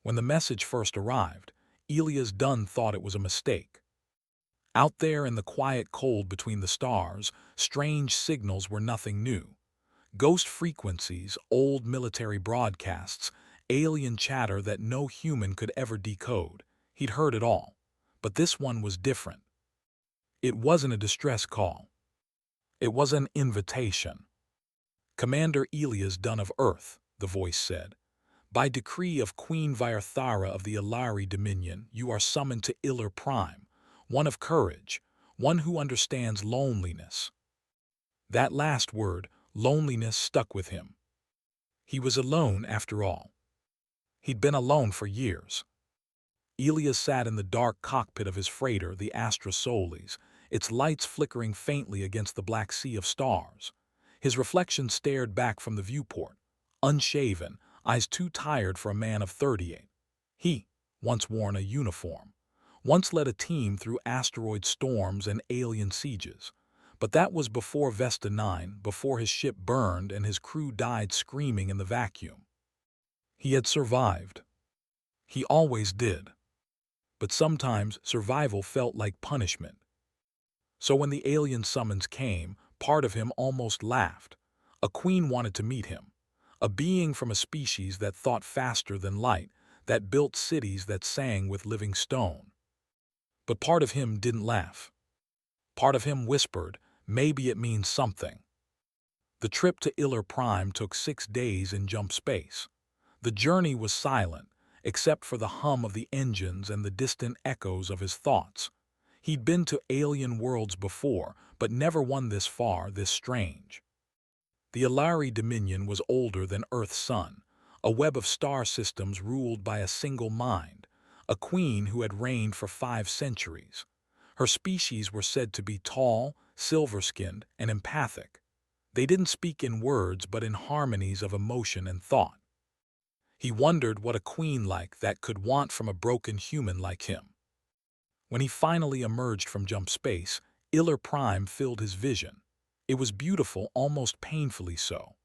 When the message first arrived, Elias Dunn thought it was a mistake. Out there in the quiet cold between the stars, strange signals were nothing new. Ghost frequencies, old military broadcasts, alien chatter that no human could ever decode. He'd heard it all. But this one was different. It wasn't a distress call. It was an invitation. "Commander Elias Dunn of Earth," the voice said, "by decree of Queen Vyarthara of the Ilari Dominion, you are summoned to Ilar Prime, one of courage, one who understands loneliness." That last word, loneliness, stuck with him. He was alone after all. He'd been alone for years. Elias sat in the dark cockpit of his freighter, the Astra Solis, its lights flickering faintly against the black sea of stars. His reflection stared back from the viewport, unshaven, eyes too tired for a man of 38. He, once worn a uniform, once led a team through asteroid storms and alien sieges. But that was before Vesta 9, before his ship burned and his crew died screaming in the vacuum. He had survived. He always did. But sometimes survival felt like punishment. So when the alien summons came, part of him almost laughed. A queen wanted to meet him. A being from a species that thought faster than light, that built cities that sang with living stone. But part of him didn't laugh. Part of him whispered, maybe it means something. The trip to Ilar Prime took 6 days in jump space. The journey was silent, except for the hum of the engines and the distant echoes of his thoughts. He'd been to alien worlds before, but never one this far, this strange. The Ilari Dominion was older than Earth's sun, a web of star systems ruled by a single mind, a queen who had reigned for 5 centuries. Her species were said to be tall, silver-skinned, and empathic. They didn't speak in words but in harmonies of emotion and thought. He wondered what a queen like that could want from a broken human like him. When he finally emerged from jump space, Ilar Prime filled his vision. It was beautiful, almost painfully so.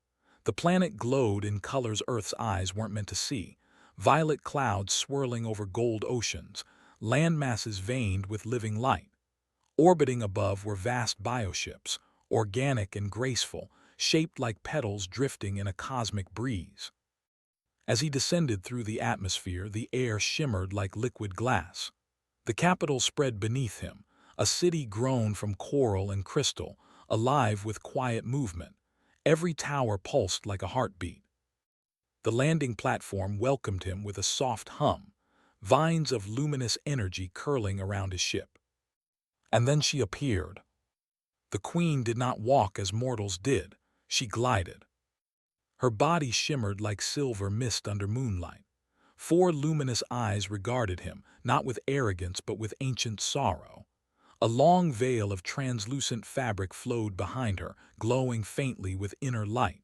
The planet glowed in colors Earth's eyes weren't meant to see. Violet clouds swirling over gold oceans, land masses veined with living light. Orbiting above were vast bioships, organic and graceful, shaped like petals drifting in a cosmic breeze. As he descended through the atmosphere, the air shimmered like liquid glass. The capital spread beneath him, a city grown from coral and crystal, alive with quiet movement. Every tower pulsed like a heartbeat. The landing platform welcomed him with a soft hum, vines of luminous energy curling around his ship. And then she appeared. The queen did not walk as mortals did, she glided. Her body shimmered like silver mist under moonlight. 4 luminous eyes regarded him, not with arrogance but with ancient sorrow. A long veil of translucent fabric flowed behind her, glowing faintly with inner light.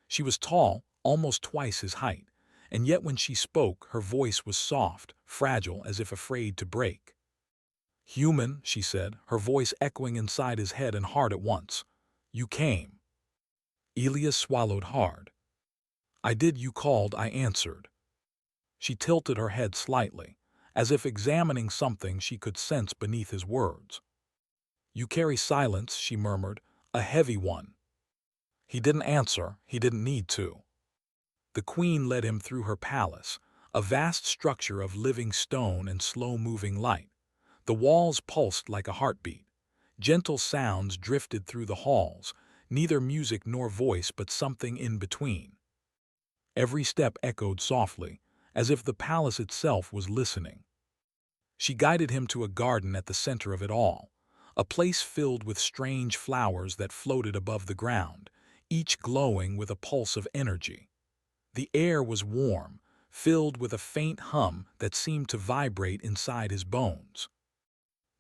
She was tall, almost twice his height, and yet when she spoke, her voice was soft, fragile, as if afraid to break. "Human," she said, her voice echoing inside his head and heart at once. "You came." Elias swallowed hard. "I did, you called," I answered. She tilted her head slightly, as if examining something she could sense beneath his words. "You carry silence," she murmured, "a heavy one." He didn't answer, he didn't need to. The queen led him through her palace, a vast structure of living stone and slow-moving light. The walls pulsed like a heartbeat. Gentle sounds drifted through the halls, neither music nor voice but something in between. Every step echoed softly, as if the palace itself was listening. She guided him to a garden at the center of it all, a place filled with strange flowers that floated above the ground, each glowing with a pulse of energy. The air was warm, filled with a faint hum that seemed to vibrate inside his bones.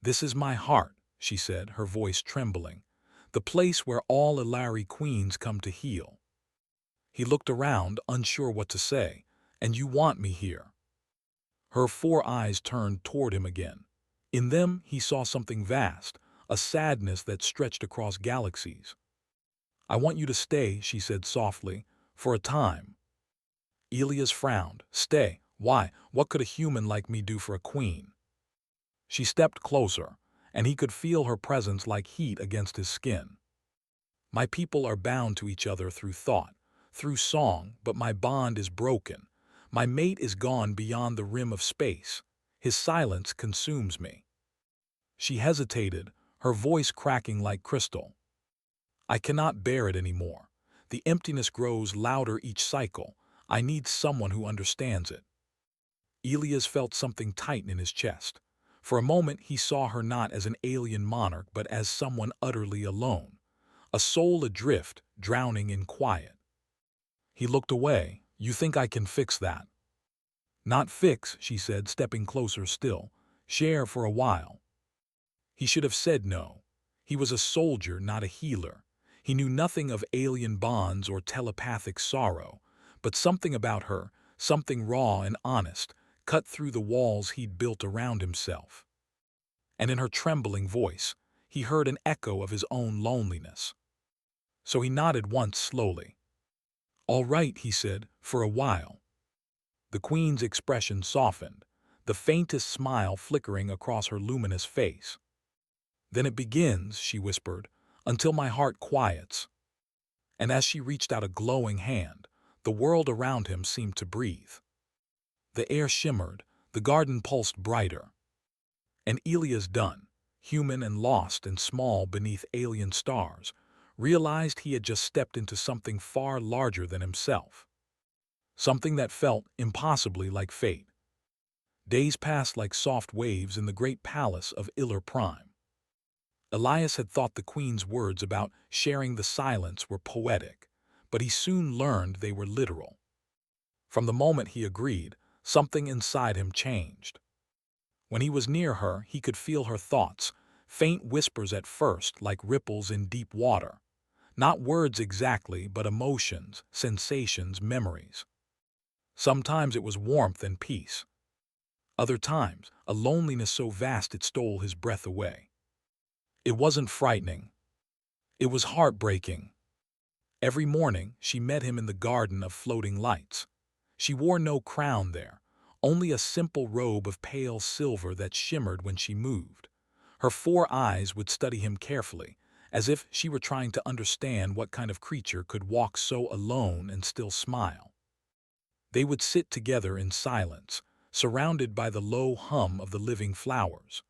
"This is my heart," she said, her voice trembling, "the place where all Ilari queens come to heal." He looked around, unsure what to say. "And you want me here." Her 4 eyes turned toward him again. In them he saw something vast, a sadness that stretched across galaxies. "I want you to stay," she said softly, "for a time." Elias frowned. "Stay? Why, what could a human like me do for a queen? She stepped closer, and he could feel her presence like heat against his skin. My people are bound to each other through thought, through song, but my bond is broken. My mate is gone beyond the rim of space. His silence consumes me. She hesitated, her voice cracking like crystal. I cannot bear it anymore. The emptiness grows louder each cycle. I need someone who understands it. Elias felt something tighten in his chest. For a moment he saw her not as an alien monarch but as someone utterly alone, a soul adrift, drowning in quiet. He looked away. You think I can fix that? Not fix, she said, stepping closer still. Share for a while. He should have said no. He was a soldier, not a healer. He knew nothing of alien bonds or telepathic sorrow, but something about her, something raw and honest, cut through the walls he'd built around himself. And in her trembling voice, he heard an echo of his own loneliness. So he nodded once slowly. All right, he said, for a while. The queen's expression softened, the faintest smile flickering across her luminous face. Then it begins, she whispered, until my heart quiets. And as she reached out a glowing hand, the world around him seemed to breathe. The air shimmered, the garden pulsed brighter. And Elias Dunn, human and lost and small beneath alien stars, realized he had just stepped into something far larger than himself. Something that felt impossibly like fate. Days passed like soft waves in the great palace of Iller Prime. Elias had thought the queen's words about sharing the silence were poetic, but he soon learned they were literal. From the moment he agreed, something inside him changed. When he was near her, he could feel her thoughts, faint whispers at first like ripples in deep water. Not words exactly, but emotions, sensations, memories. Sometimes it was warmth and peace. Other times, a loneliness so vast it stole his breath away. It wasn't frightening. It was heartbreaking. Every morning, she met him in the garden of floating lights. She wore no crown there, only a simple robe of pale silver that shimmered when she moved. Her 4 eyes would study him carefully, as if she were trying to understand what kind of creature could walk so alone and still smile. They would sit together in silence, surrounded by the low hum of the living flowers.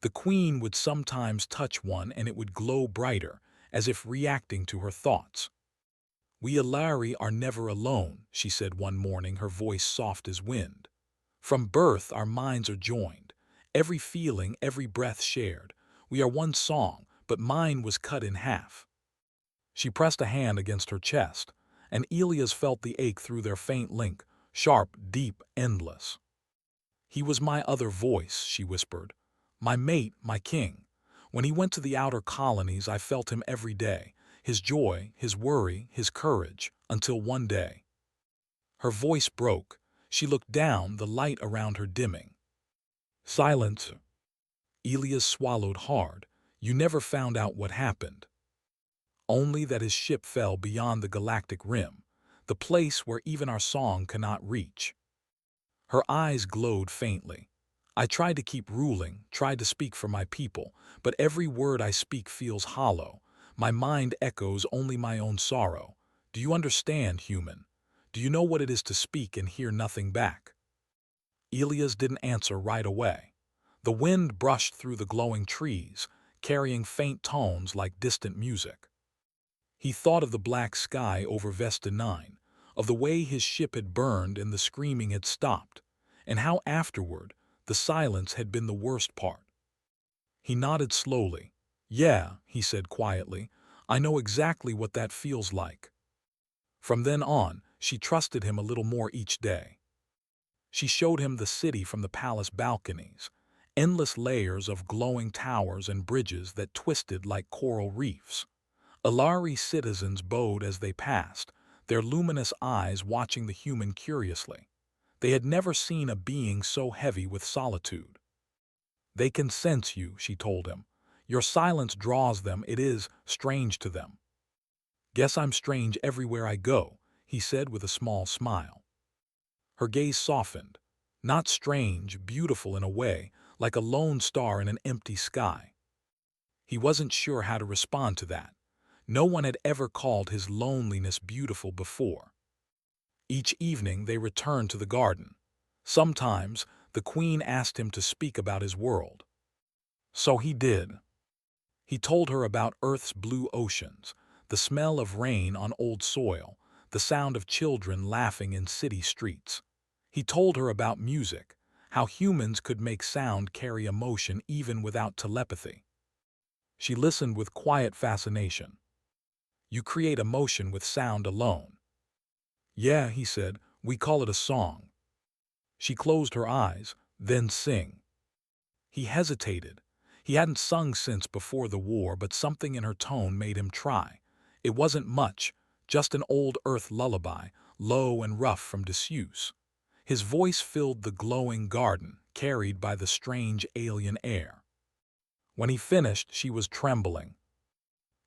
The queen would sometimes touch one and it would glow brighter, as if reacting to her thoughts. We Alari are never alone, she said one morning, her voice soft as wind. From birth our minds are joined, every feeling, every breath shared. We are one song, but mine was cut in half. She pressed a hand against her chest, and Elias felt the ache through their faint link, sharp, deep, endless. He was my other voice, she whispered. My mate, my king. When he went to the outer colonies, I felt him every day. His joy, his worry, his courage, until one day. Her voice broke. She looked down, the light around her dimming. Silence. Elias swallowed hard. You never found out what happened. Only that his ship fell beyond the galactic rim, the place where even our song cannot reach. Her eyes glowed faintly. I tried to keep ruling, tried to speak for my people, but every word I speak feels hollow. My mind echoes only my own sorrow. Do you understand, human? Do you know what it is to speak and hear nothing back? Elias didn't answer right away. The wind brushed through the glowing trees, carrying faint tones like distant music. He thought of the black sky over Vesta 9, of the way his ship had burned and the screaming had stopped, and how afterward the silence had been the worst part. He nodded slowly. Yeah, he said quietly, I know exactly what that feels like. From then on, she trusted him a little more each day. She showed him the city from the palace balconies, endless layers of glowing towers and bridges that twisted like coral reefs. Alari citizens bowed as they passed, their luminous eyes watching the human curiously. They had never seen a being so heavy with solitude. They can sense you, she told him. Your silence draws them, it is strange to them. Guess I'm strange everywhere I go, he said with a small smile. Her gaze softened. Not strange, beautiful in a way, like a lone star in an empty sky. He wasn't sure how to respond to that. No one had ever called his loneliness beautiful before. Each evening they returned to the garden. Sometimes the queen asked him to speak about his world. So he did. He told her about Earth's blue oceans, the smell of rain on old soil, the sound of children laughing in city streets. He told her about music, how humans could make sound carry emotion even without telepathy. She listened with quiet fascination. You create emotion with sound alone. Yeah, he said, we call it a song. She closed her eyes, then sing. He hesitated. He hadn't sung since before the war, but something in her tone made him try. It wasn't much, just an old earth lullaby, low and rough from disuse. His voice filled the glowing garden, carried by the strange alien air. When he finished, she was trembling.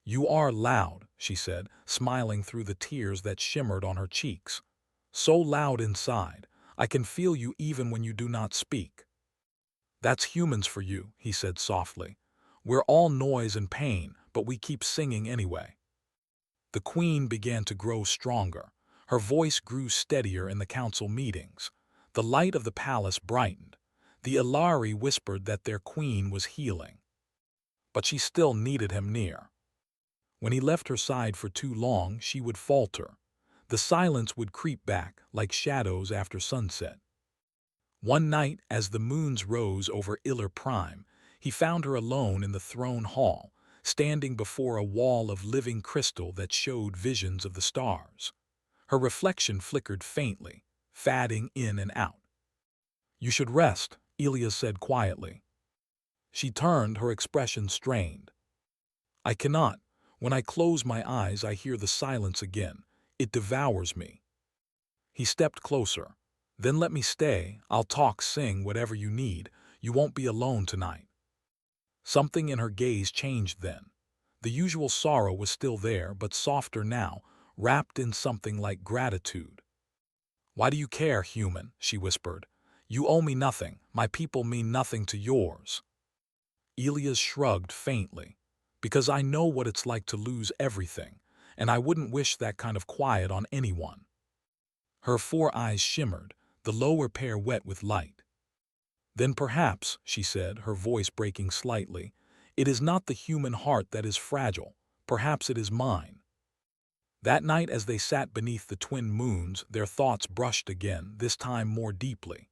You are loud, she said, smiling through the tears that shimmered on her cheeks. So loud inside, I can feel you even when you do not speak. That's humans for you, he said softly. We're all noise and pain, but we keep singing anyway. The queen began to grow stronger. Her voice grew steadier in the council meetings. The light of the palace brightened. The Ilari whispered that their queen was healing. But she still needed him near. When he left her side for too long, she would falter. The silence would creep back, like shadows after sunset. One night, as the moons rose over Iller Prime, he found her alone in the throne hall, standing before a wall of living crystal that showed visions of the stars. Her reflection flickered faintly, fading in and out. You should rest, Elia said quietly. She turned, her expression strained. I cannot. When I close my eyes, I hear the silence again. It devours me. He stepped closer. Then let me stay. I'll talk, sing, whatever you need. You won't be alone tonight. Something in her gaze changed then. The usual sorrow was still there, but softer now, wrapped in something like gratitude. Why do you care, human? She whispered. You owe me nothing. My people mean nothing to yours. Elias shrugged faintly. Because I know what it's like to lose everything, and I wouldn't wish that kind of quiet on anyone. Her 4 eyes shimmered, the lower pair wet with light. Then perhaps, she said, her voice breaking slightly, it is not the human heart that is fragile. Perhaps it is mine. That night as they sat beneath the twin moons, their thoughts brushed again, this time more deeply.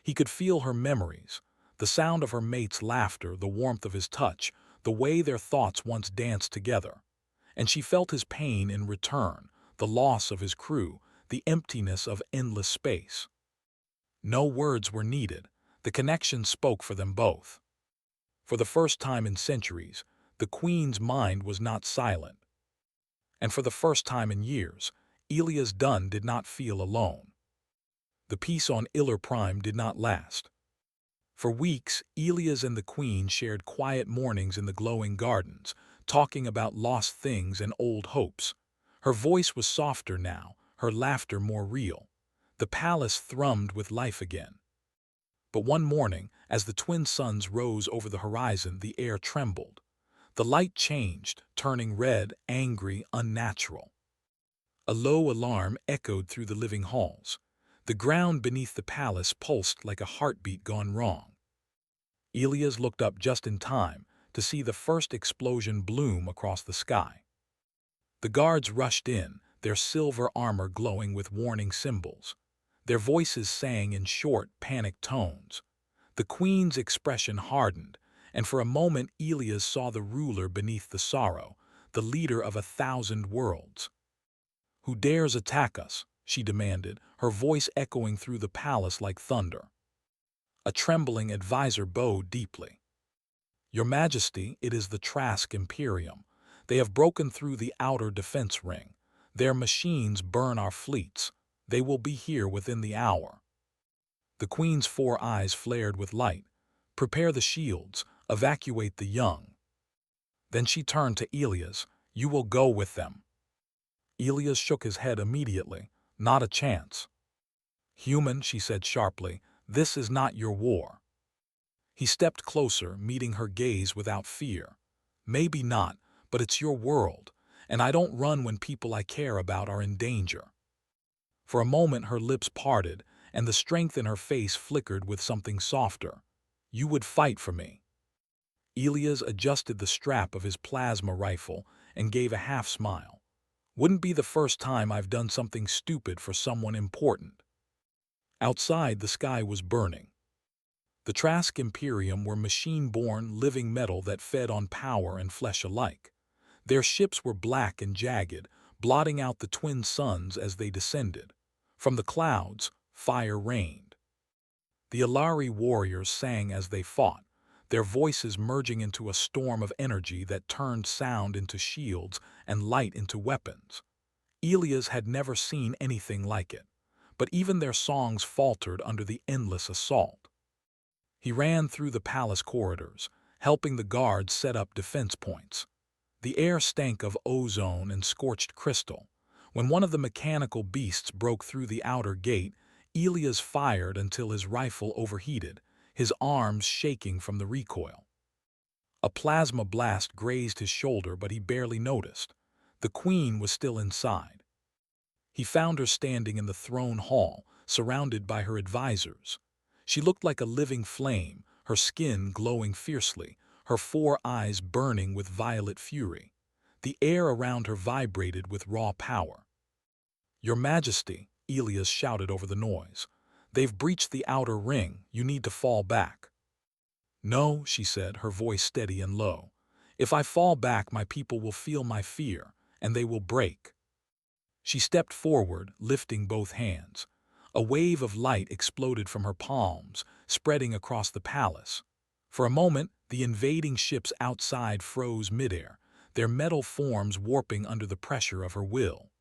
He could feel her memories, the sound of her mate's laughter, the warmth of his touch, the way their thoughts once danced together. And she felt his pain in return, the loss of his crew, the emptiness of endless space. No words were needed. The connection spoke for them both. For the first time in centuries, the queen's mind was not silent. And for the first time in years, Elias Dunn did not feel alone. The peace on Iller Prime did not last. For weeks, Elias and the queen shared quiet mornings in the glowing gardens, talking about lost things and old hopes. Her voice was softer now, her laughter more real. The palace thrummed with life again. But one morning, as the twin suns rose over the horizon, the air trembled. The light changed, turning red, angry, unnatural. A low alarm echoed through the living halls. The ground beneath the palace pulsed like a heartbeat gone wrong. Elias looked up just in time to see the first explosion bloom across the sky. The guards rushed in, their silver armor glowing with warning symbols. Their voices sang in short, panicked tones. The queen's expression hardened, and for a moment Elias saw the ruler beneath the sorrow, the leader of 1,000 worlds. Who dares attack us? She demanded, her voice echoing through the palace like thunder. A trembling advisor bowed deeply. Your Majesty, it is the Trask Imperium. They have broken through the outer defense ring. Their machines burn our fleets. They will be here within the hour. The queen's 4 eyes flared with light. Prepare the shields, evacuate the young. Then she turned to Elias. You will go with them. Elias shook his head immediately. Not a chance. Human, she said sharply, This is not your war." He stepped closer, meeting her gaze without fear. "Maybe not, but it's your world, and I don't run when people I care about are in danger." For a moment her lips parted, and the strength in her face flickered with something softer. "You would fight for me." Elias adjusted the strap of his plasma rifle and gave a half-smile. "Wouldn't be the first time I've done something stupid for someone important." Outside, the sky was burning. The Trask Imperium were machine-born living metal that fed on power and flesh alike. Their ships were black and jagged, blotting out the twin suns as they descended. From the clouds, fire rained. The Alari warriors sang as they fought, their voices merging into a storm of energy that turned sound into shields and light into weapons. Elias had never seen anything like it, but even their songs faltered under the endless assault. He ran through the palace corridors, helping the guards set up defense points. The air stank of ozone and scorched crystal. When one of the mechanical beasts broke through the outer gate, Elias fired until his rifle overheated, his arms shaking from the recoil. A plasma blast grazed his shoulder, but he barely noticed. The queen was still inside. He found her standing in the throne hall, surrounded by her advisors. She looked like a living flame, her skin glowing fiercely, her 4 eyes burning with violet fury. The air around her vibrated with raw power. "Your Majesty," Elias shouted over the noise, "they've breached the outer ring. You need to fall back." "No," she said, her voice steady and low. "If I fall back, my people will feel my fear, and they will break." She stepped forward, lifting both hands. A wave of light exploded from her palms, spreading across the palace. For a moment, the invading ships outside froze midair, their metal forms warping under the pressure of her will.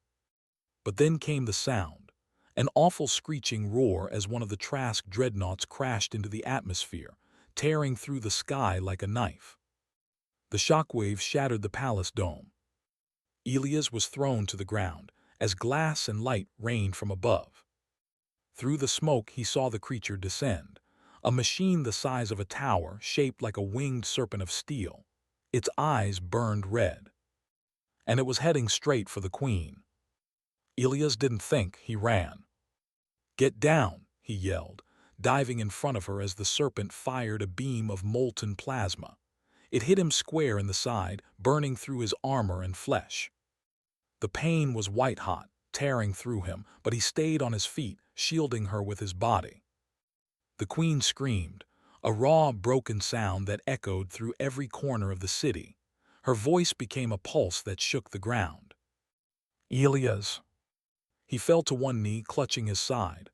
But then came the sound, an awful screeching roar as one of the Trask dreadnoughts crashed into the atmosphere, tearing through the sky like a knife. The shockwave shattered the palace dome. Elias was thrown to the ground, as glass and light rained from above. Through the smoke he saw the creature descend, a machine the size of a tower shaped like a winged serpent of steel. Its eyes burned red. And it was heading straight for the queen. Elias didn't think, he ran. "Get down," he yelled, diving in front of her as the serpent fired a beam of molten plasma. It hit him square in the side, burning through his armor and flesh. The pain was white-hot, tearing through him, but he stayed on his feet, shielding her with his body. The queen screamed, a raw, broken sound that echoed through every corner of the city. Her voice became a pulse that shook the ground. "Elias." He fell to one knee, clutching his side.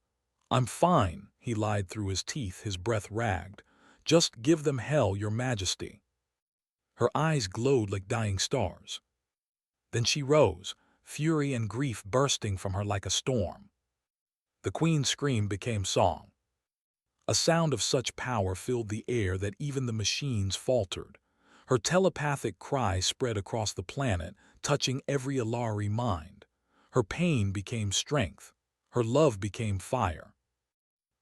"I'm fine," he lied through his teeth, his breath ragged. "Just give them hell, Your Majesty." Her eyes glowed like dying stars. Then she rose, fury and grief bursting from her like a storm. The queen's scream became song. A sound of such power filled the air that even the machines faltered. Her telepathic cry spread across the planet, touching every Alari mind. Her pain became strength. Her love became fire.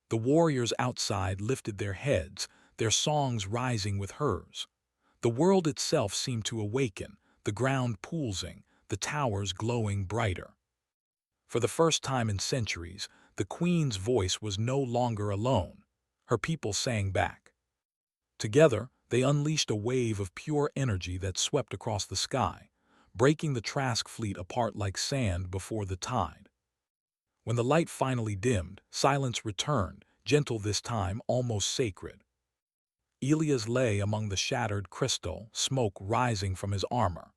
The warriors outside lifted their heads, their songs rising with hers. The world itself seemed to awaken, the ground pulsing, the towers glowing brighter. For the first time in centuries, the queen's voice was no longer alone. Her people sang back. Together, they unleashed a wave of pure energy that swept across the sky, breaking the Trask fleet apart like sand before the tide. When the light finally dimmed, silence returned, gentle this time, almost sacred. Elias lay among the shattered crystal, smoke rising from his armor.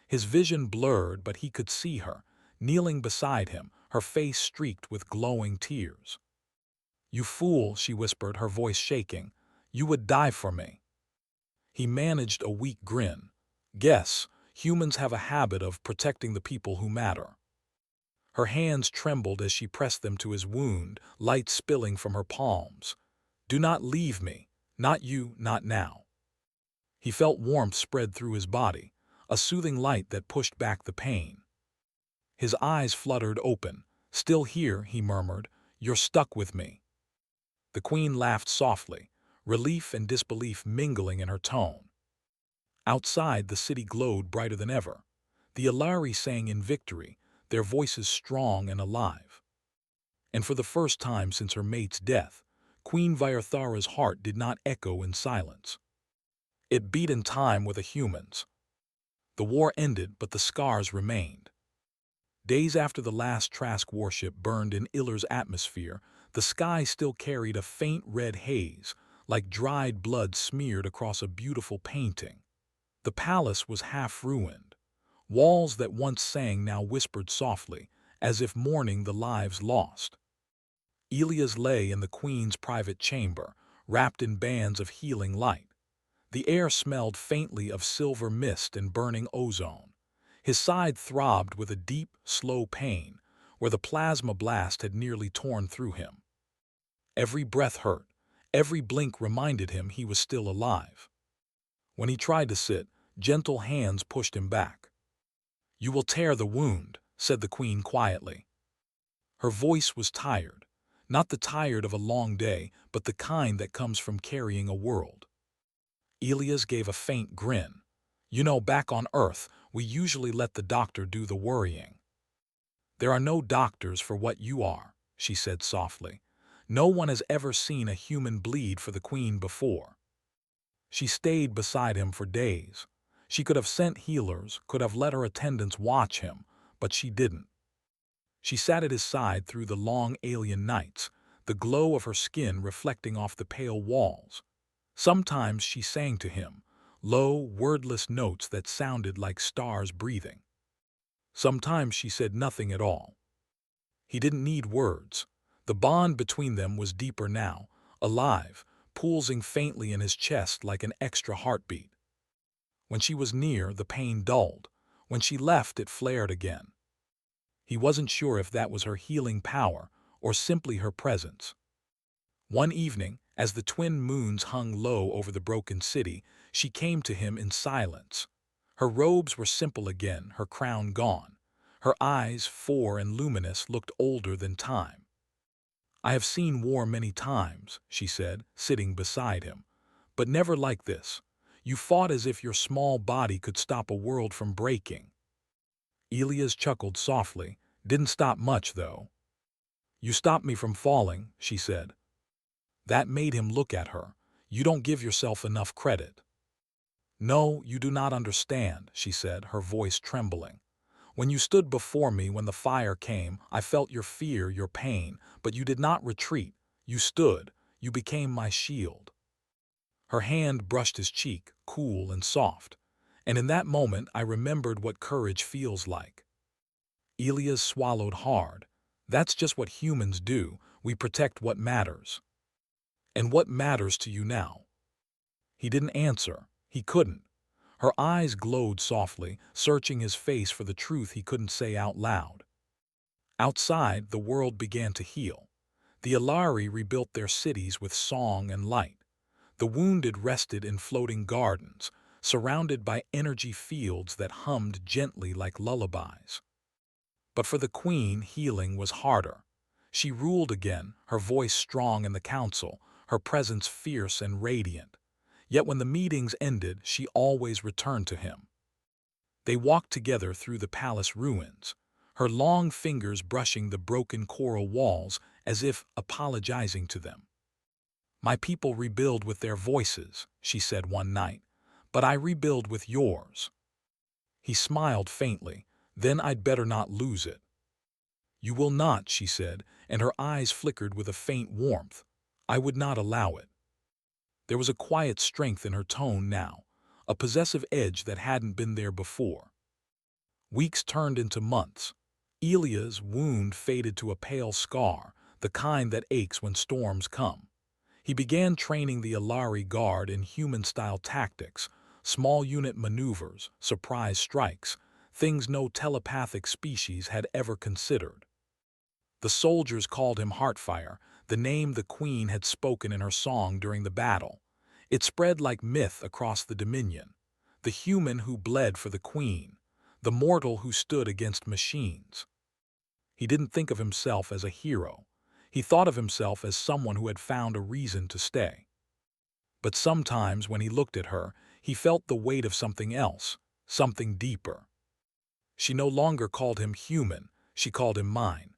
His vision blurred, but he could see her, kneeling beside him, her face streaked with glowing tears. "You fool," she whispered, her voice shaking. "You would die for me." He managed a weak grin. "Guess, humans have a habit of protecting the people who matter." Her hands trembled as she pressed them to his wound, light spilling from her palms. "Do not leave me. Not you, not now." He felt warmth spread through his body, a soothing light that pushed back the pain. His eyes fluttered open. "Still here," he murmured. "You're stuck with me." The queen laughed softly, relief and disbelief mingling in her tone. Outside, the city glowed brighter than ever. The Alari sang in victory, their voices strong and alive. And for the first time since her mate's death, Queen Vyarthara's heart did not echo in silence. It beat in time with the humans. The war ended, but the scars remained. Days after the last Trask warship burned in Iller's atmosphere, the sky still carried a faint red haze, like dried blood smeared across a beautiful painting. The palace was half ruined. Walls that once sang now whispered softly, as if mourning the lives lost. Elias lay in the queen's private chamber, wrapped in bands of healing light. The air smelled faintly of silver mist and burning ozone. His side throbbed with a deep, slow pain, where the plasma blast had nearly torn through him. Every breath hurt. Every blink reminded him he was still alive. When he tried to sit, gentle hands pushed him back. "You will tear the wound," said the queen quietly. Her voice was tired, not the tired of a long day, but the kind that comes from carrying a world. Elias gave a faint grin. "You know, back on Earth, we usually let the doctor do the worrying." "There are no doctors for what you are," she said softly. "No one has ever seen a human bleed for the queen before." She stayed beside him for days. She could have sent healers, could have let her attendants watch him, but she didn't. She sat at his side through the long alien nights, the glow of her skin reflecting off the pale walls. Sometimes she sang to him, low, wordless notes that sounded like stars breathing. Sometimes she said nothing at all. He didn't need words. The bond between them was deeper now, alive, pulsing faintly in his chest like an extra heartbeat. When she was near, the pain dulled. When she left, it flared again. He wasn't sure if that was her healing power or simply her presence. One evening, as the twin moons hung low over the broken city, she came to him in silence. Her robes were simple again, her crown gone. Her eyes, four and luminous, looked older than time. "I have seen war many times," she said, sitting beside him, "but never like this. You fought as if your small body could stop a world from breaking." Elias chuckled softly. "Didn't stop much, though." "You stopped me from falling," she said. That made him look at her. "You don't give yourself enough credit." "No, you do not understand," she said, her voice trembling. "When you stood before me when the fire came, I felt your fear, your pain, but you did not retreat. You stood. You became my shield." Her hand brushed his cheek, cool and soft. And in that moment I remembered what courage feels like. Elias swallowed hard. "That's just what humans do. We protect what matters." "And what matters to you now?" He didn't answer. He couldn't. Her eyes glowed softly, searching his face for the truth he couldn't say out loud. Outside, the world began to heal. The Alari rebuilt their cities with song and light. The wounded rested in floating gardens, surrounded by energy fields that hummed gently like lullabies. But for the queen, healing was harder. She ruled again, her voice strong in the council, her presence fierce and radiant. Yet when the meetings ended, she always returned to him. They walked together through the palace ruins, her long fingers brushing the broken coral walls as if apologizing to them. "My people rebuild with their voices," she said one night, "but I rebuild with yours." He smiled faintly. "Then I'd better not lose it." "You will not," she said, and her eyes flickered with a faint warmth. "I would not allow it." There was a quiet strength in her tone now, a possessive edge that hadn't been there before. Weeks turned into months. Elia's wound faded to a pale scar, the kind that aches when storms come. He began training the Alari Guard in human-style tactics, small unit maneuvers, surprise strikes, things no telepathic species had ever considered. The soldiers called him Heartfire, the name the queen had spoken in her song during the battle. It spread like myth across the Dominion. The human who bled for the queen, the mortal who stood against machines. He didn't think of himself as a hero. He thought of himself as someone who had found a reason to stay. But sometimes when he looked at her, he felt the weight of something else, something deeper. She no longer called him human, she called him mine.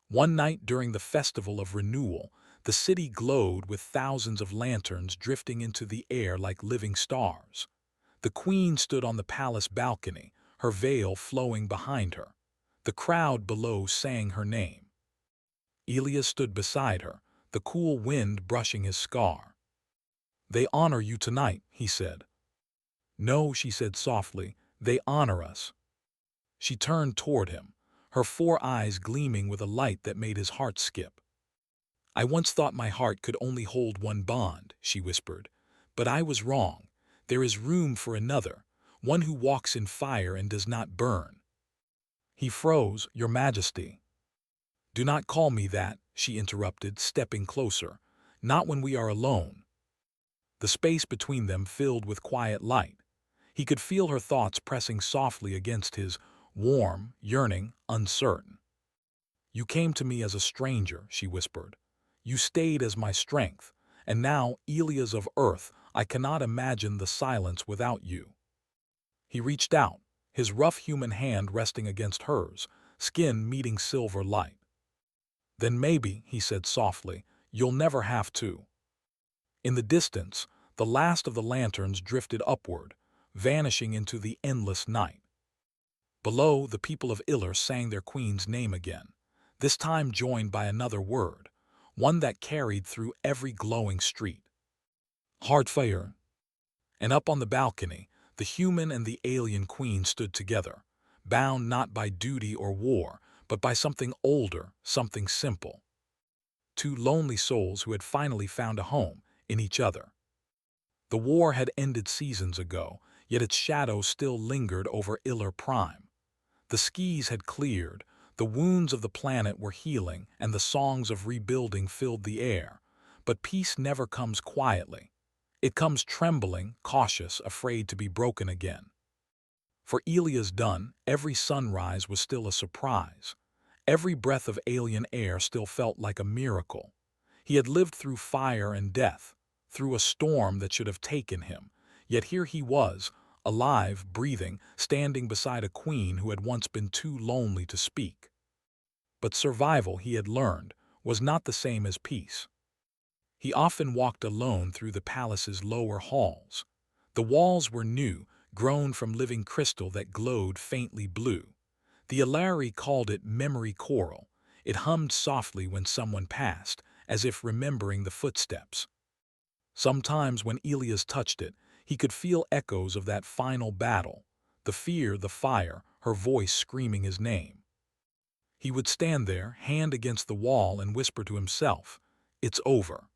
One night during the Festival of Renewal, the city glowed with thousands of lanterns drifting into the air like living stars. The queen stood on the palace balcony, her veil flowing behind her. The crowd below sang her name. Elias stood beside her, the cool wind brushing his scar. "They honor you tonight," he said. "No," she said softly, "they honor us." She turned toward him, her 4 eyes gleaming with a light that made his heart skip. "I once thought my heart could only hold one bond," she whispered. "But I was wrong. There is room for another, one who walks in fire and does not burn." He froze. "Your Majesty." "Do not call me that," she interrupted, stepping closer. "Not when we are alone." The space between them filled with quiet light. He could feel her thoughts pressing softly against his, warm, yearning, uncertain. "You came to me as a stranger," she whispered. "You stayed as my strength, and now, Elias of Earth, I cannot imagine the silence without you." He reached out, his rough human hand resting against hers, skin meeting silver light. "Then maybe," he said softly, "you'll never have to." In the distance, the last of the lanterns drifted upward, vanishing into the endless night. Below, the people of Iller sang their queen's name again, this time joined by another word, one that carried through every glowing street. "Hardfire." And up on the balcony, the human and the alien queen stood together, bound not by duty or war, but by something older, something simple. Two lonely souls who had finally found a home in each other. The war had ended seasons ago, yet its shadow still lingered over Iller Prime. The skis had cleared, the wounds of the planet were healing, and the songs of rebuilding filled the air. But peace never comes quietly. It comes trembling, cautious, afraid to be broken again. For Elias Dunn, every sunrise was still a surprise. Every breath of alien air still felt like a miracle. He had lived through fire and death, through a storm that should have taken him, yet here he was, alive, breathing, standing beside a queen who had once been too lonely to speak. But survival, he had learned, was not the same as peace. He often walked alone through the palace's lower halls. The walls were new, grown from living crystal that glowed faintly blue. The Alari called it memory coral. It hummed softly when someone passed, as if remembering the footsteps. Sometimes when Elias touched it, he could feel echoes of that final battle, the fear, the fire, her voice screaming his name. He would stand there, hand against the wall, and whisper to himself, "It's over."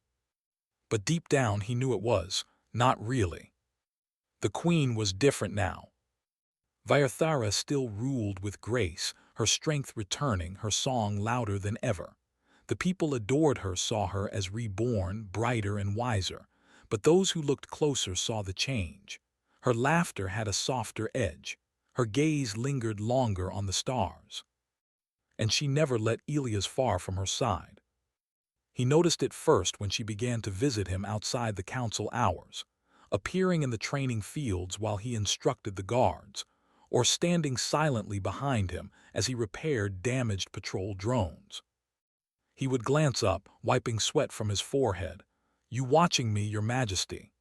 But deep down he knew it was, not really. The queen was different now. Vyarthara still ruled with grace, her strength returning, her song louder than ever. The people adored her, saw her as reborn, brighter and wiser. But those who looked closer saw the change. Her laughter had a softer edge. Her gaze lingered longer on the stars. And she never let Elias far from her side. He noticed it first when she began to visit him outside the council hours, appearing in the training fields while he instructed the guards, or standing silently behind him as he repaired damaged patrol drones. He would glance up, wiping sweat from his forehead. "You watching me, Your Majesty?"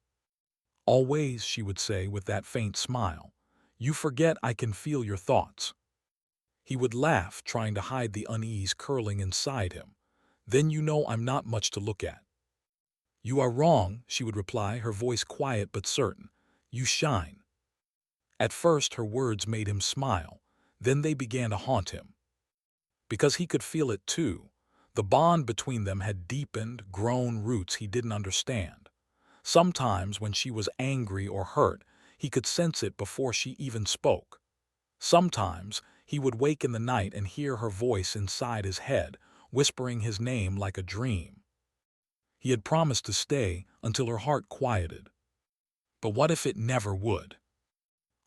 "Always," she would say with that faint smile. "You forget I can feel your thoughts." He would laugh, trying to hide the unease curling inside him. "Then you know I'm not much to look at." "You are wrong," she would reply, her voice quiet but certain. "You shine." At first her words made him smile, then they began to haunt him. Because he could feel it too. The bond between them had deepened, grown roots he didn't understand. Sometimes when she was angry or hurt, he could sense it before she even spoke. Sometimes he would wake in the night and hear her voice inside his head, whispering his name like a dream. He had promised to stay until her heart quieted. But what if it never would?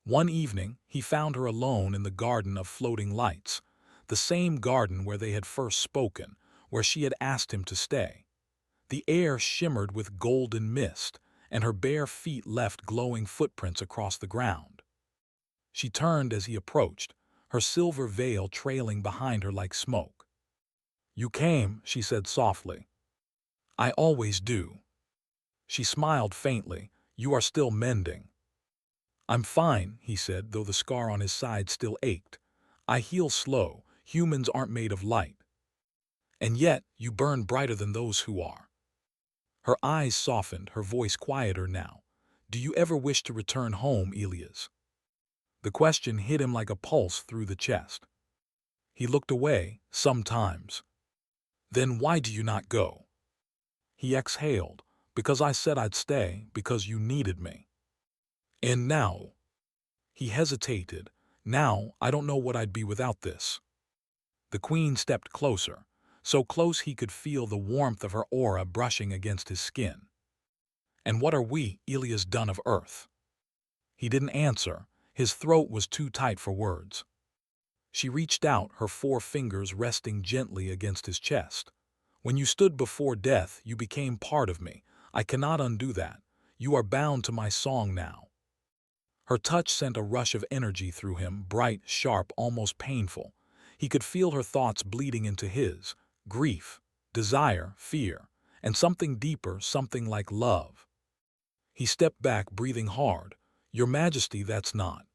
One evening, he found her alone in the garden of floating lights, the same garden where they had first spoken, where she had asked him to stay. The air shimmered with golden mist, and her bare feet left glowing footprints across the ground. She turned as he approached, her silver veil trailing behind her like smoke. "You came," she said softly. "I always do." She smiled faintly. "You are still mending." "I'm fine," he said, though the scar on his side still ached. "I heal slow. Humans aren't made of light. And yet, you burn brighter than those who are." Her eyes softened, her voice quieter now. "Do you ever wish to return home, Elias?" The question hit him like a pulse through the chest. He looked away. "Sometimes." "Then why do you not go?" He exhaled. "Because I said I'd stay, because you needed me. And now—" He hesitated. "Now, I don't know what I'd be without this." The Queen stepped closer, so close he could feel the warmth of her aura brushing against his skin. "And what are we, Elias, done of Earth?" He didn't answer. His throat was too tight for words. She reached out, her 4 fingers resting gently against his chest. "When you stood before death, you became part of me. I cannot undo that. You are bound to my song now." Her touch sent a rush of energy through him, bright, sharp, almost painful. He could feel her thoughts bleeding into his: grief, desire, fear, and something deeper, something like love. He stepped back, breathing hard. "Your Majesty, that's not—"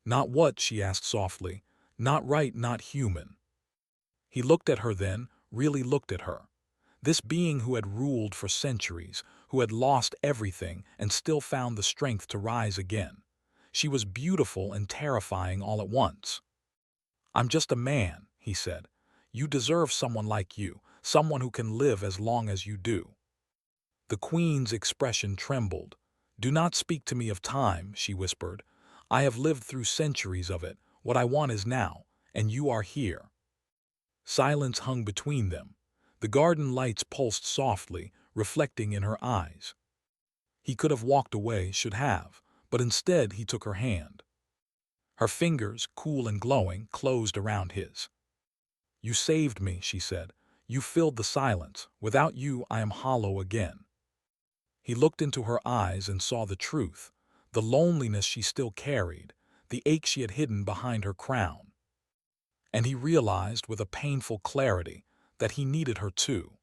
"Not what?" she asked softly. "Not right, not human." He looked at her then, really looked at her. This being who had ruled for centuries, who had lost everything and still found the strength to rise again. She was beautiful and terrifying all at once. "I'm just a man," he said. "You deserve someone like you, someone who can live as long as you do." The Queen's expression trembled. "Do not speak to me of time," she whispered. "I have lived through centuries of it. What I want is now, and you are here." Silence hung between them. The garden lights pulsed softly, reflecting in her eyes. He could have walked away, should have, but instead he took her hand. Her fingers, cool and glowing, closed around his. "You saved me," she said. "You filled the silence. Without you, I am hollow again." He looked into her eyes and saw the truth, the loneliness she still carried, the ache she had hidden behind her crown. And he realized with a painful clarity that he needed her too.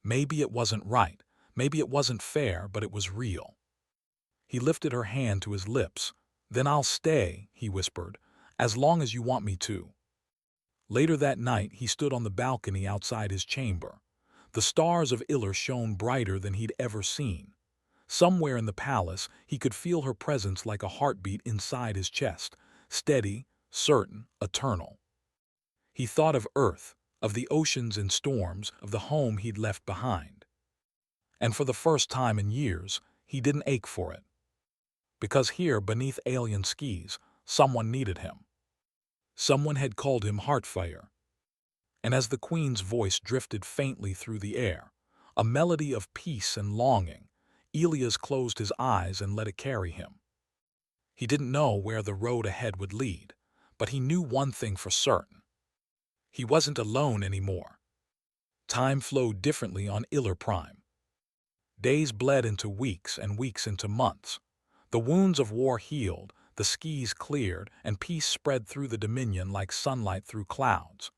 Maybe it wasn't right, maybe it wasn't fair, but it was real. He lifted her hand to his lips. "Then I'll stay," he whispered, "as long as you want me to." Later that night, he stood on the balcony outside his chamber. The stars of Iller shone brighter than he'd ever seen. Somewhere in the palace, he could feel her presence like a heartbeat inside his chest, steady, certain, eternal. He thought of Earth, of the oceans and storms, of the home he'd left behind. And for the first time in years, he didn't ache for it. Because here, beneath alien skies, someone needed him. Someone had called him Heartfire. And as the Queen's voice drifted faintly through the air, a melody of peace and longing, Elias closed his eyes and let it carry him. He didn't know where the road ahead would lead, but he knew one thing for certain. He wasn't alone anymore. Time flowed differently on Iller Prime. Days bled into weeks and weeks into months. The wounds of war healed, the skis cleared, and peace spread through the Dominion like sunlight through clouds.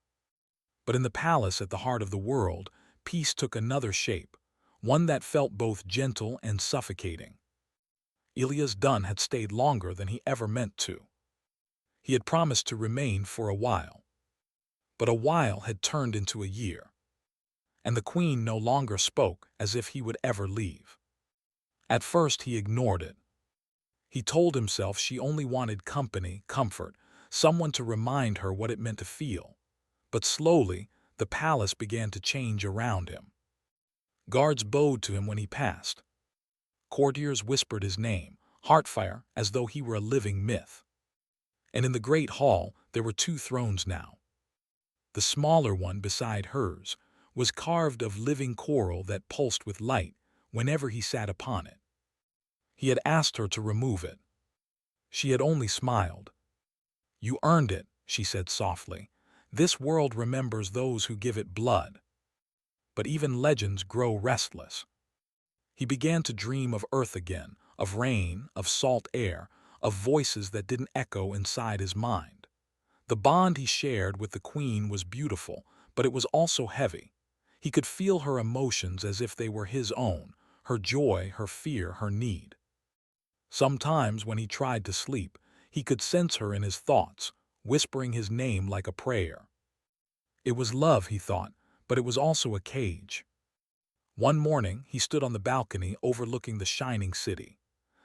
But in the palace at the heart of the world, peace took another shape, one that felt both gentle and suffocating. Elias Dunn had stayed longer than he ever meant to. He had promised to remain for a while. But a while had turned into a year. And the Queen no longer spoke as if he would ever leave. At first he ignored it. He told himself she only wanted company, comfort, someone to remind her what it meant to feel. But slowly, the palace began to change around him. Guards bowed to him when he passed. Courtiers whispered his name, Heartfire, as though he were a living myth. And in the great hall, there were 2 thrones now. The smaller one beside hers was carved of living coral that pulsed with light whenever he sat upon it. He had asked her to remove it. She had only smiled. "You earned it," she said softly. "This world remembers those who give it blood." But even legends grow restless. He began to dream of Earth again, of rain, of salt air, of voices that didn't echo inside his mind. The bond he shared with the Queen was beautiful, but it was also heavy. He could feel her emotions as if they were his own, her joy, her fear, her need. Sometimes, when he tried to sleep, he could sense her in his thoughts, whispering his name like a prayer. It was love, he thought, but it was also a cage. One morning, he stood on the balcony overlooking the shining city.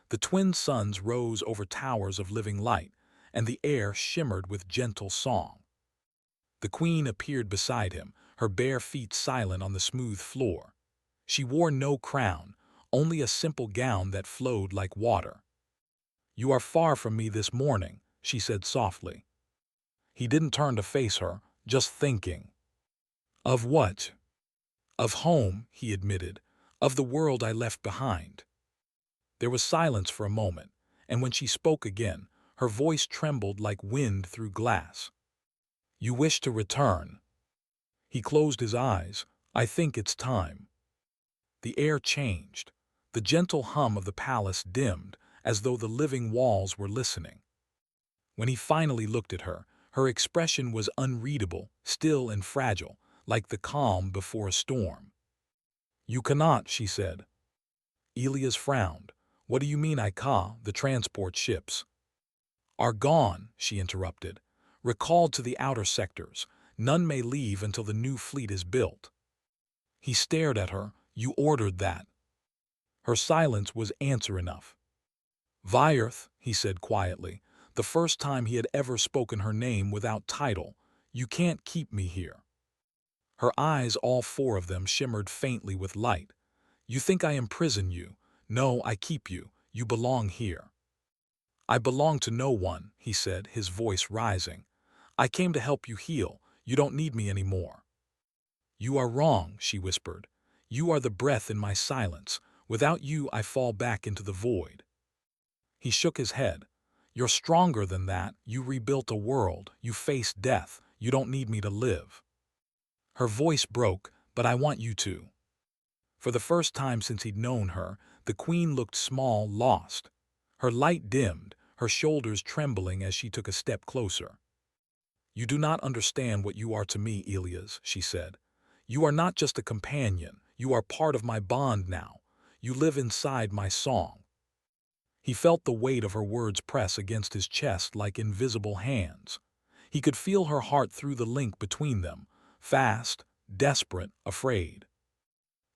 The twin suns rose over towers of living light, and the air shimmered with gentle song. The Queen appeared beside him, her bare feet silent on the smooth floor. She wore no crown, only a simple gown that flowed like water. "You are far from me this morning," she said softly. He didn't turn to face her, just thinking. "Of what?" "Of home," he admitted, "of the world I left behind." There was silence for a moment, and when she spoke again, her voice trembled like wind through glass. "You wish to return." He closed his eyes. "I think it's time." The air changed. The gentle hum of the palace dimmed, as though the living walls were listening. When he finally looked at her, her expression was unreadable, still and fragile, like the calm before a storm. "You cannot," she said. Elias frowned. "What do you mean the transport ships?" "Are gone," she interrupted. "Recalled to the outer sectors. None may leave until the new fleet is built." He stared at her. "You ordered that." Her silence was answer enough. "Vyerth," he said quietly, the first time he had ever spoken her name without title, "you can't keep me here." Her eyes, all four of them, shimmered faintly with light. "You think I imprison you. No, I keep you. You belong here." "I belong to no one," he said, his voice rising. "I came to help you heal. You don't need me anymore." "You are wrong," she whispered. "You are the breath in my silence. Without you, I fall back into the void." He shook his head. "You're stronger than that. You rebuilt a world. You faced death. You don't need me to live." Her voice broke. "But I want you to." For the first time since he'd known her, the Queen looked small, lost. Her light dimmed, her shoulders trembling as she took a step closer. "You do not understand what you are to me, Elias," she said. "You are not just a companion. You are part of my bond now. You live inside my song." He felt the weight of her words press against his chest like invisible hands. He could feel her heart through the link between them, fast, desperate, afraid.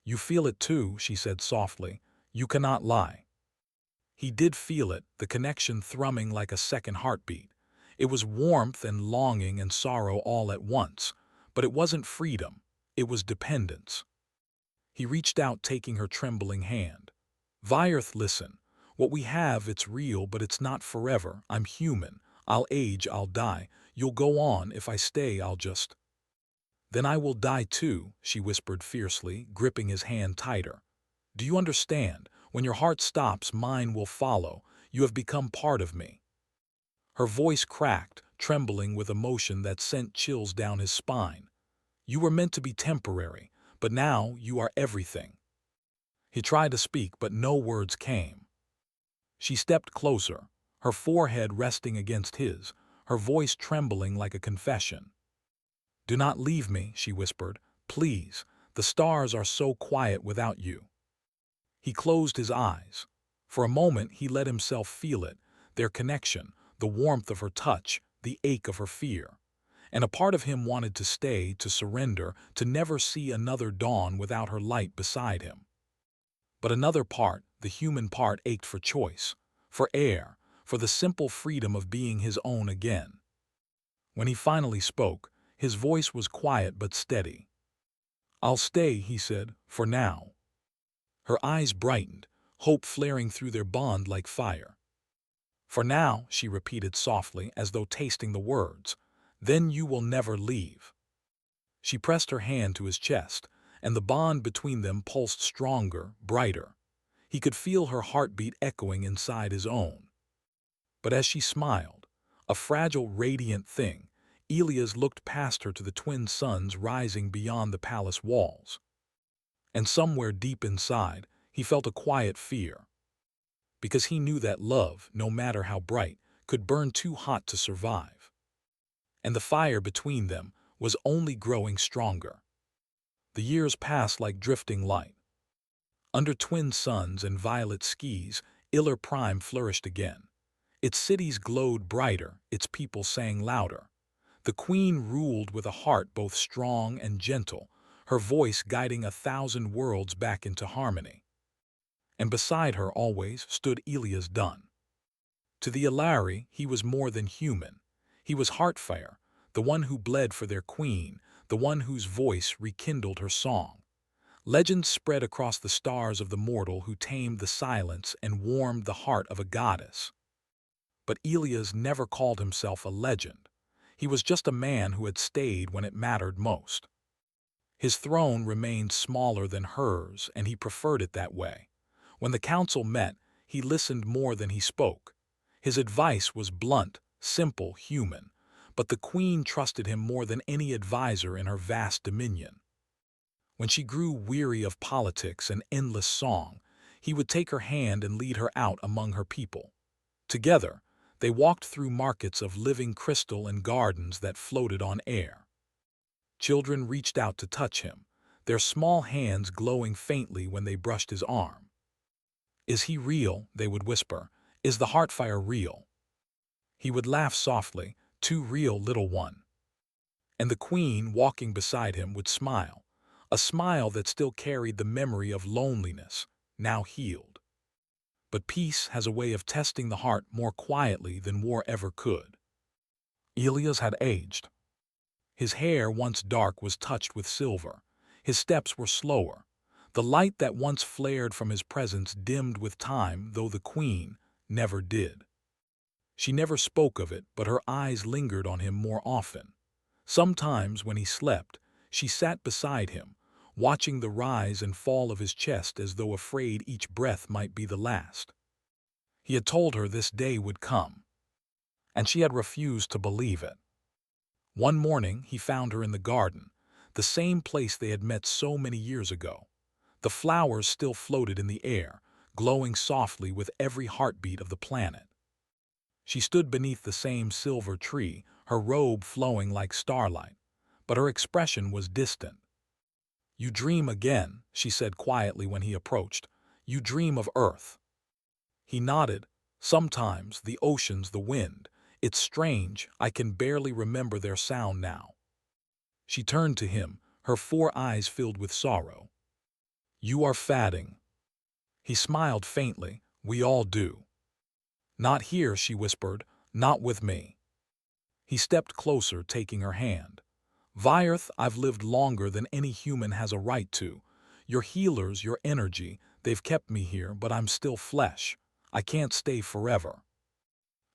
"You feel it too," she said softly. "You cannot lie." He did feel it, the connection thrumming like a second heartbeat. It was warmth and longing and sorrow all at once, but it wasn't freedom. It was dependence. He reached out, taking her trembling hand. "Vyerth, listen. What we have, it's real, but it's not forever. I'm human. I'll age, I'll die. You'll go on. If I stay, I'll just—" "Then I will die too," she whispered fiercely, gripping his hand tighter. "Do you understand? When your heart stops, mine will follow. You have become part of me." Her voice cracked, trembling with emotion that sent chills down his spine. "You were meant to be temporary, but now you are everything." He tried to speak, but no words came. She stepped closer, her forehead resting against his, her voice trembling like a confession. "Do not leave me," she whispered. "Please, the stars are so quiet without you." He closed his eyes. For a moment he let himself feel it, their connection, the warmth of her touch, the ache of her fear. And a part of him wanted to stay, to surrender, to never see another dawn without her light beside him. But another part, the human part, ached for choice, for air, for the simple freedom of being his own again. When he finally spoke, his voice was quiet but steady. "I'll stay," he said, "for now." Her eyes brightened, hope flaring through their bond like fire. "For now," she repeated softly, as though tasting the words. "Then you will never leave." She pressed her hand to his chest, and the bond between them pulsed stronger, brighter. He could feel her heartbeat echoing inside his own. But as she smiled, a fragile, radiant thing, Elias looked past her to the twin suns rising beyond the palace walls. And somewhere deep inside, he felt a quiet fear, because he knew that love, no matter how bright, could burn too hot to survive. And the fire between them was only growing stronger. The years passed like drifting light. Under twin suns and violet skies, Iller Prime flourished again. Its cities glowed brighter, its people sang louder. The queen ruled with a heart both strong and gentle, her voice guiding 1,000 worlds back into harmony. And beside her always stood Elias Dunn. To the Alari, he was more than human. He was Heartfire, the one who bled for their queen, the one whose voice rekindled her song. Legends spread across the stars of the mortal who tamed the silence and warmed the heart of a goddess. But Elias never called himself a legend. He was just a man who had stayed when it mattered most. His throne remained smaller than hers, and he preferred it that way. When the council met, he listened more than he spoke. His advice was blunt, simple, human, but the queen trusted him more than any advisor in her vast dominion. When she grew weary of politics and endless song, he would take her hand and lead her out among her people. Together, they walked through markets of living crystal and gardens that floated on air. Children reached out to touch him, their small hands glowing faintly when they brushed his arm. "Is he real?" they would whisper. "Is the Heartfire real?" He would laugh softly, "Too real, little one." And the queen, walking beside him, would smile, a smile that still carried the memory of loneliness, now healed. But peace has a way of testing the heart more quietly than war ever could. Elias had aged. His hair, once dark, was touched with silver. His steps were slower. The light that once flared from his presence dimmed with time, though the queen never did. She never spoke of it, but her eyes lingered on him more often. Sometimes, when he slept, she sat beside him, watching the rise and fall of his chest as though afraid each breath might be the last. He had told her this day would come, and she had refused to believe it. One morning, he found her in the garden, the same place they had met so many years ago. The flowers still floated in the air, glowing softly with every heartbeat of the planet. She stood beneath the same silver tree, her robe flowing like starlight, but her expression was distant. "You dream again," she said quietly when he approached. "You dream of Earth." He nodded. "Sometimes, the oceans, the wind. It's strange, I can barely remember their sound now." She turned to him, her 4 eyes filled with sorrow. "You are fading." He smiled faintly. "We all do." "Not here," she whispered. "Not with me." He stepped closer, taking her hand. "Vyarth, I've lived longer than any human has a right to. Your healers, your energy, they've kept me here, but I'm still flesh. I can't stay forever."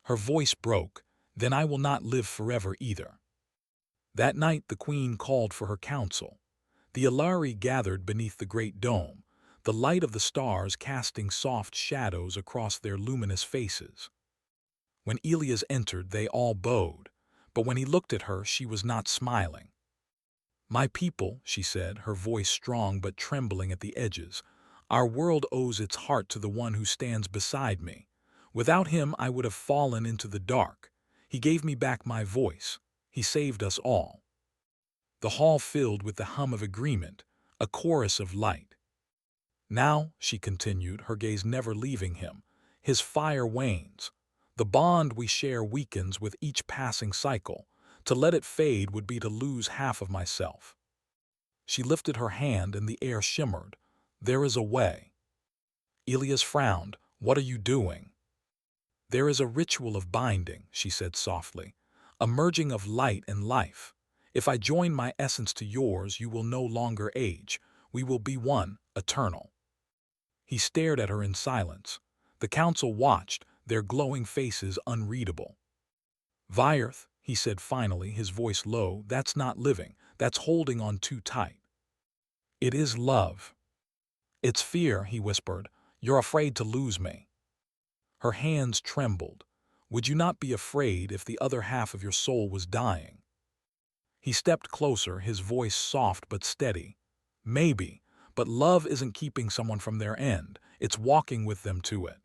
Her voice broke. "Then I will not live forever either." That night the queen called for her council. The Alari gathered beneath the great dome, the light of the stars casting soft shadows across their luminous faces. When Elias entered, they all bowed, but when he looked at her, she was not smiling. "My people," she said, her voice strong but trembling at the edges, "our world owes its heart to the one who stands beside me. Without him, I would have fallen into the dark. He gave me back my voice. He saved us all." The hall filled with the hum of agreement, a chorus of light. "Now," she continued, her gaze never leaving him, "his fire wanes. The bond we share weakens with each passing cycle. To let it fade would be to lose half of myself." She lifted her hand and the air shimmered. "There is a way." Elias frowned. "What are you doing?" "There is a ritual of binding," she said softly, "a merging of light and life. If I join my essence to yours, you will no longer age. We will be one, eternal." He stared at her in silence. The council watched, their glowing faces unreadable. "Vyarth," he said finally, his voice low, "that's not living, that's holding on too tight." "It is love." "It's fear," he whispered. "You're afraid to lose me." Her hands trembled. "Would you not be afraid if the other half of your soul was dying?" He stepped closer, his voice soft but steady. "Maybe, But love isn't keeping someone from their end, it's walking with them to it.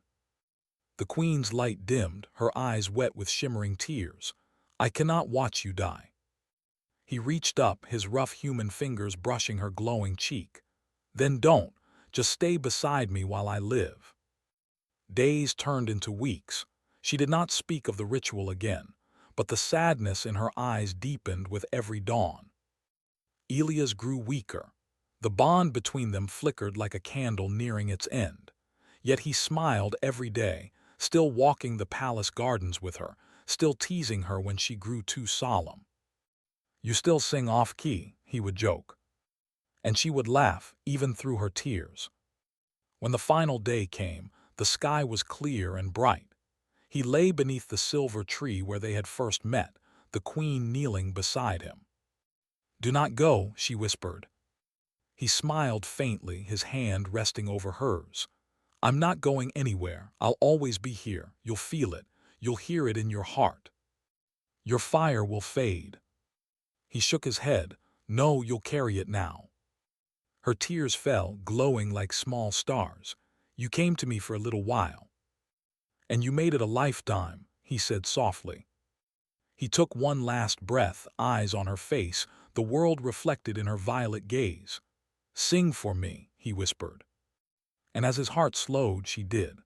The queen's light dimmed, her eyes wet with shimmering tears. I cannot watch you die. He reached up, his rough human fingers brushing her glowing cheek. Then don't. Just stay beside me while I live. Days turned into weeks. She did not speak of the ritual again, but the sadness in her eyes deepened with every dawn. Elia's grew weaker. The bond between them flickered like a candle nearing its end. Yet he smiled every day, still walking the palace gardens with her, still teasing her when she grew too solemn. You still sing off-key, he would joke. And she would laugh, even through her tears. When the final day came, the sky was clear and bright. He lay beneath the silver tree where they had first met, the queen kneeling beside him. Do not go, she whispered. He smiled faintly, his hand resting over hers. I'm not going anywhere. I'll always be here. You'll feel it. You'll hear it in your heart. Your fire will fade. He shook his head. No, you'll carry it now. Her tears fell, glowing like small stars. You came to me for a little while. And you made it a lifetime, he said softly. He took one last breath, eyes on her face, the world reflected in her violet gaze. Sing for me, he whispered. And as his heart slowed, she did.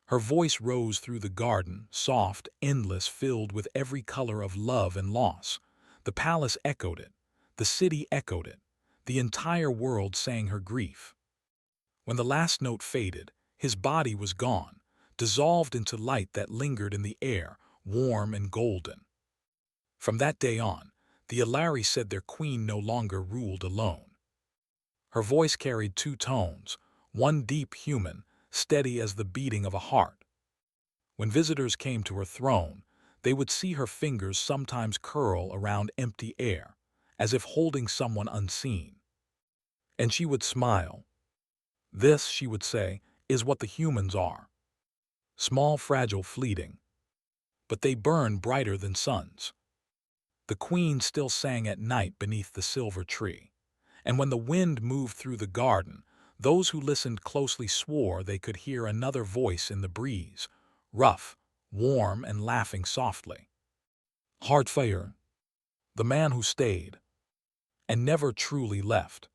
Her voice rose through the garden, soft, endless, filled with every color of love and loss. The palace echoed it. The city echoed it. The entire world sang her grief. When the last note faded, his body was gone, dissolved into light that lingered in the air, warm and golden. From that day on, the Alari said their queen no longer ruled alone. Her voice carried two tones, one deep human, steady as the beating of a heart. When visitors came to her throne, they would see her fingers sometimes curl around empty air, as if holding someone unseen. And she would smile. This, she would say, is what the humans are. Small, fragile, fleeting. But they burn brighter than suns. The queen still sang at night beneath the silver tree. And when the wind moved through the garden, those who listened closely swore they could hear another voice in the breeze, rough, warm, and laughing softly. Heartfire, the man who stayed, and never truly left.